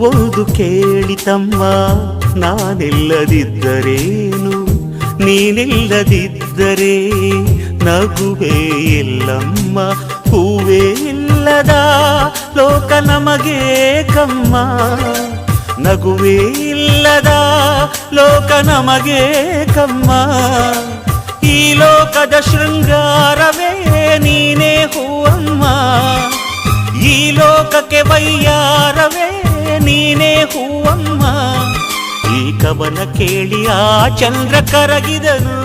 ಒಂದು ಕೇಳಿತಮ್ಮ, ನಾನಿಲ್ಲದಿದ್ದರೇನು, ನೀನಿಲ್ಲದಿದ್ದರೆ ನಗುವೇ ಇಲ್ಲಮ್ಮ. ಹೂವೇ ಇಲ್ಲದ ಲೋಕ ನಮಗೆ ಕಮ್ಮ, ನಗುವೇ ಇಲ್ಲದ ಲೋಕ ನಮಗೆ ಕಮ್ಮ. ಈ ಲೋಕದ ಶೃಂಗಾರವೇ ನೀನೇ ಹೂವಮ್ಮ, ಈ ಲೋಕಕ್ಕೆ ವೈಯಾರವೇ ನೀನೇ ಹೂವಮ್ಮ. ಈ ಕವನ ಕೇಳಿ ಆ ಚಂದ್ರ ಕರಗಿದನು,